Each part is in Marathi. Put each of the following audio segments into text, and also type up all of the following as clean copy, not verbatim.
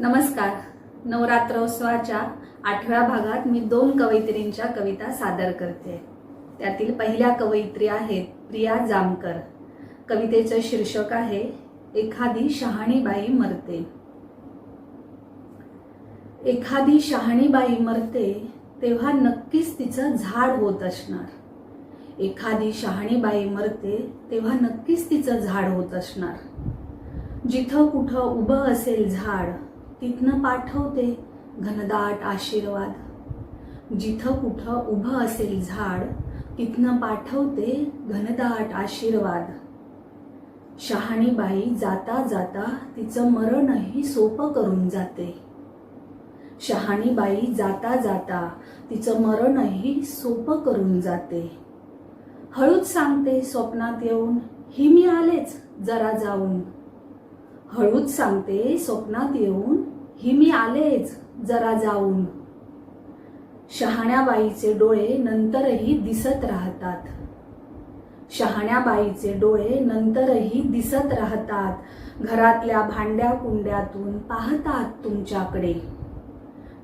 नमस्कार. नवरात्रोत्सवाच्या 8व्या भागात मी 2 कवयित्रींच्या कविता सादर करते. त्यातील पहिल्या कवयित्री आहेत प्रिया जामकर. कवितेचे शीर्षक आहे एखादी शहाणी बाई मरते. एखादी शहाणी बाई मरते तेव्हा नक्कीच तिचं झाड होत असणार. एखादी शहाणी बाई मरते तेव्हा नक्कीच तिचं झाड होत असणार. जिथं कुठं उभं असेल झाड तिथनं पाठवते घनदाट आशीर्वाद. जिथं कुठं उभं असेल झाड तिथनं पाठवते घनदाट आशीर्वाद. शहाणी बाई जाता जाता तिचं मरणही सोपं करून जाते. शहाणी बाई जाता जाता तिचं मरणही सोपं करून जाते. हळूच सांगते स्वप्नात येऊन ही मी आलेच जरा जाऊन. हळूच सांगते स्वप्नात येऊन ही मी आलेच जरा जाऊन. शहाण्या बाईचे डोळे नंतरही दिसत राहतात. शहाण्या बाईचे डोळे नंतरही दिसत राहतात. घरातल्या भांड्या कुंड्यातून पाहतात तुमच्याकडे.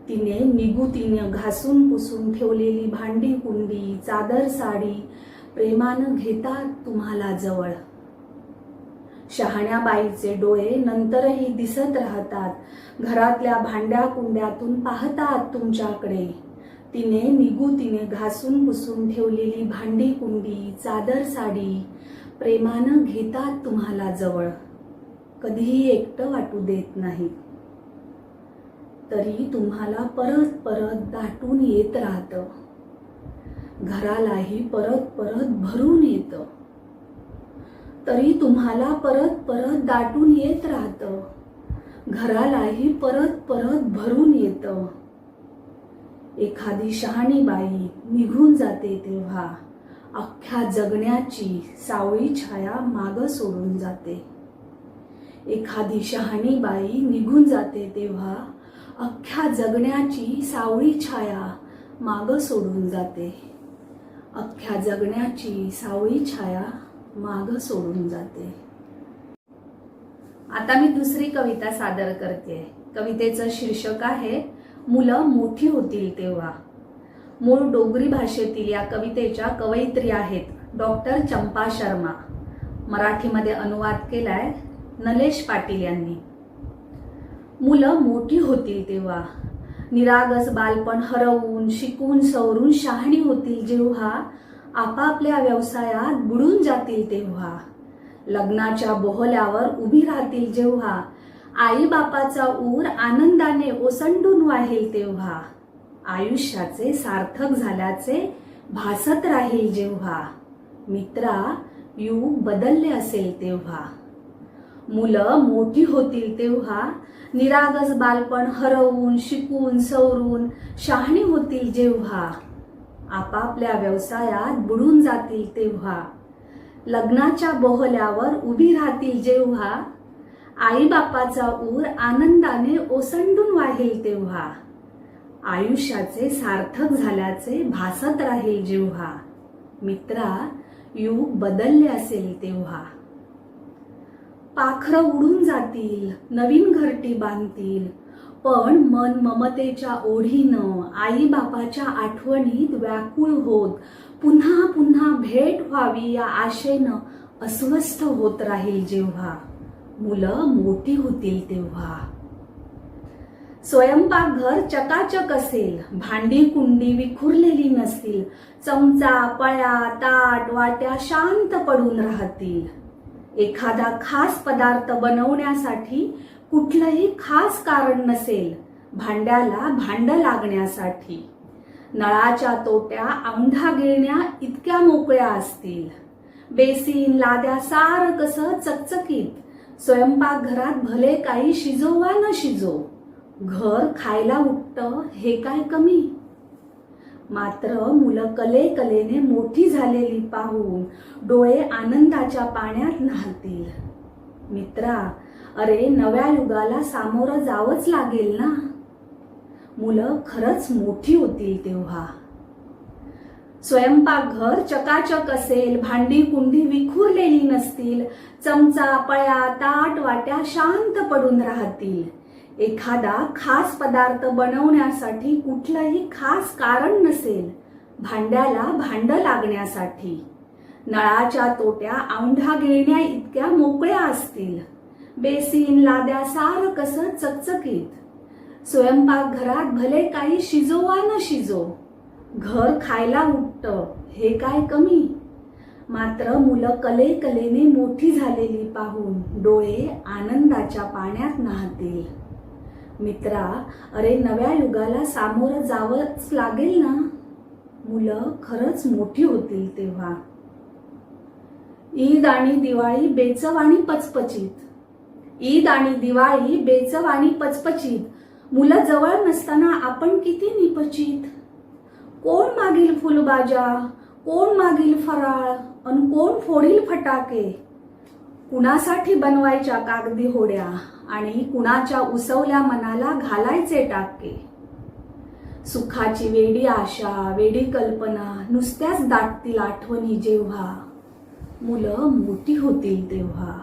तिने निगुतीने घासून पुसून ठेवलेली भांडी कुंडी चादर साडी प्रेमानं घेतात तुम्हाला जवळ. शहाण्या बाईचे डोळे नंतरही दिसत राहतात. घरातल्या भांड्या कुंड्यातून पाहतात तुमच्याकडे. तिने निगुतीने घासून पुसून ठेवलेली भांडी कुंडी चादर साडी प्रेमानं घेतात तुम्हाला जवळ. कधीही एकटं वाटू देत नाही. तरी तुम्हाला परत परत दाटून येत राहतं. घरालाही परत परत भरून येतं. तरी तुम्हाला परत परत दाटून येत राहतं. घरालाही परत परत भरून येतं. एखादी शहाणी बाई निघून जाते तेव्हा अख्ख्या जगण्याची सावळी छाया मागं सोडून जाते. एखादी शहाणी बाई निघून जाते तेव्हा अख्ख्या जगण्याची सावळी छाया मागं सोडून जाते. अख्ख्या जगण्याची सावळी छाया मागं सोडून जाते. आता मी दुसरी कविता सादर करते. कवितेचं शीर्षक आहे मुलं मोठी होतील तेव्हा. मूळ डोगरी भाषेतील या कवितेच्या कवयित्री आहेत डॉक्टर चंपा शर्मा. मराठीमध्ये अनुवाद केलाय नलेश पाटील यांनी. मुलं मोठी होतील तेव्हा निरागस बालपण हरवून शिकून सवरून शहाणी होतील जेव्हा आपापल्या व्यवसायात बुडून जातील तेव्हा. लग्नाच्या बोहल्यावर उभी राहतील जेव्हा आई बापाचा ऊर आनंदाने ओसंडून वाहेल तेव्हा. आयुष्याचे सार्थक झाल्याचे भासत राहील जेव्हा. मित्रा युग बदलले असेल तेव्हा. मुलं मोठी होतील तेव्हा निरागस बालपण हरवून शिकून सवरून शहाणी होतील जेव्हा आपापल्या व्यवसायात बुडून जातील तेव्हा. लग्नाच्या बोहल्यावर उभी राहतील जेव्हा आई बापाचा ऊर आनंदाने ओसंडून वाहेल तेव्हा. आयुष्याचे सार्थक झाल्याचे भासत राहील जेव्हा. मित्रा युग बदलले असेल तेव्हा. पाखरं उडून जातील नवीन घरटी बांधतील पण मन ममतेच्या ओढीनं आई बापाच्या आठवणीत व्याकुळ होत पुन्हा पुन्हा भेट व्हावी या आशेनं अस्वस्थ होत राहील जेव्हा. मुलं मोठी होतील तेव्हा. स्वयंपाकघर चकाचक असेल भांडी कुंडी विखुरलेली नसतील. चमचा पळ्या ताट वाट्या शांत पडून राहतील. एखादा खास पदार्थ बनवण्यासाठी कुठलंही खास कारण नसेल भांड्याला भांड लागण्यासाठी. नळाच्या तोट्या औंढा गिळण्या इतक्या मोकळ्या असतील. बेसिन लाद्या सारं कसं चकचकीत. स्वयंपाकघरात भले काही शिजो वा न शिजो घर खायला उठतं हे काय कमी. मात्र मुलं कले कलेने मोठी झालेली पाहून डोळे आनंदाच्या पाण्यात न्हातील. मित्रा अरे नव्या युगाला सामोरं जावंच लागेल ना. मुलं खरंच मोठी होतील तेव्हा. स्वयंपाकघर चकाचक असेल भांडी कुंडी विखुरलेली नसतील. चमचा पळ्या ताट वाट्या शांत पडून राहतील. एखादा खास पदार्थ बनवण्यासाठी कुठलंही खास कारण नसेल, भांड्याला भांड लागण्यासाठी. नळाच्या तोट्या औंढा गिळण्या इतक्या मोकळ्या असतील. बेसिन लाद्या सारं कसं चकचकीत. स्वयंपाकघरात भले काही शिजो वा न शिजो, घर खायला उठतं हे काय कमी. मात्र मुलं कलेकलेने मोठी झालेली पाहून डोळे आनंदाच्या पाण्यात न्हातील. मित्रा, अरे नव्या युगाला सामोरं जावंच लागेल ना. मुलं खरंच मोठी होतील तेव्हा. ईद आणि दिवाळी बेचव आणि पचपचित. ईद आणि दिवाळी बेचव आणि पचपचित. मुलं जवळ नसताना आपण किती निपचित. कोण मागील फुलबाजा, कोण मागील फराळ, अन कोण फोडील फटाके. कुणासाठी बनवायच्या कागदी होड्या आणि कुणाच्या उसवल्या मनाला घालायचे टाके. सुखाची वेडी आशा, वेडी कल्पना नुसत्याच दाटतील आठवणी जेव्हा मुलं मोठी होतील तेव्हा.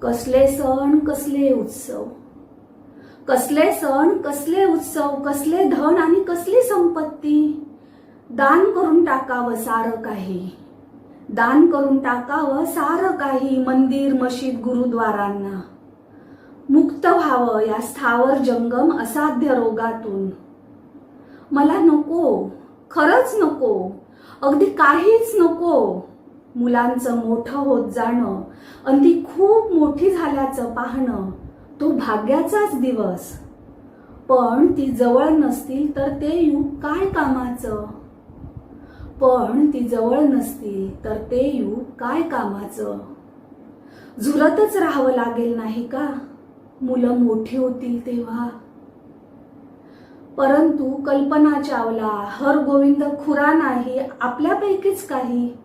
कसले सण कसले उत्सव, कसले सण कसले उत्सव, कसले धन आणि कसली संपत्ती. दान करून टाकावं सारं काही, दान करून टाकावं सारं काही. मंदिर मशीद गुरुद्वारांना मुक्त व्हावं या स्थावर जंगम असाध्य रोगातून. मला नको, खरंच नको, अगदी काहीच नको. मुलांचं मोठं होत जाणं आणि ती खूप मोठी झाल्याचं पाहणं तो भाग्याचाच दिवस. पण ती जवळ नसतील तर ते युग काय कामाचं. पण ती जवळ नसतील तर ते युग काय कामाचं. झुरतच राहावं लागेल नाही का मुलं मोठी होतील तेव्हा. परंतु कल्पना चावला, हरगोविंद खुरानाही आपल्यापैकीच काही.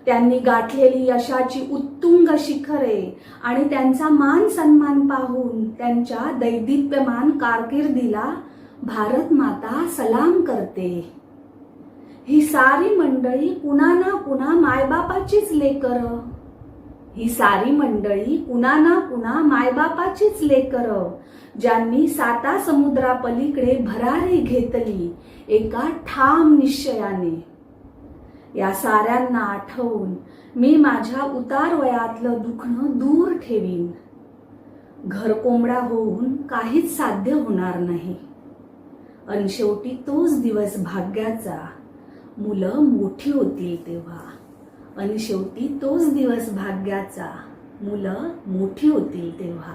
त्यांनी गाठलेली यशाची उत्तुंग शिखरे आणि त्यांचा मान सन्मान पाहून त्यांच्या दैदिप्यमान कारकिर्दीला भारत माता सलाम करते. ही सारी मंडळी पुन्हा ना पुन्हा मायबापाचीच लेकरं. ही सारी मंडळी पुन्हा ना पुन्हा मायबापाचीच लेकरं, ज्यांनी साता समुद्रापलीकडे भरारी घेतली एका ठाम निश्चयाने. या साऱ्यांना आठवून मी माझ्या उतार वयातलं दुखणं दूर ठेवीन. घरकोंबडा होऊन काहीच साध्य होणार नाही. अन शेवटी तोच दिवस भाग्याचा, मुलं मोठी होतील तेव्हा. अन शेवटी तोच दिवस भाग्याचा, मुलं मोठी होतील तेव्हा.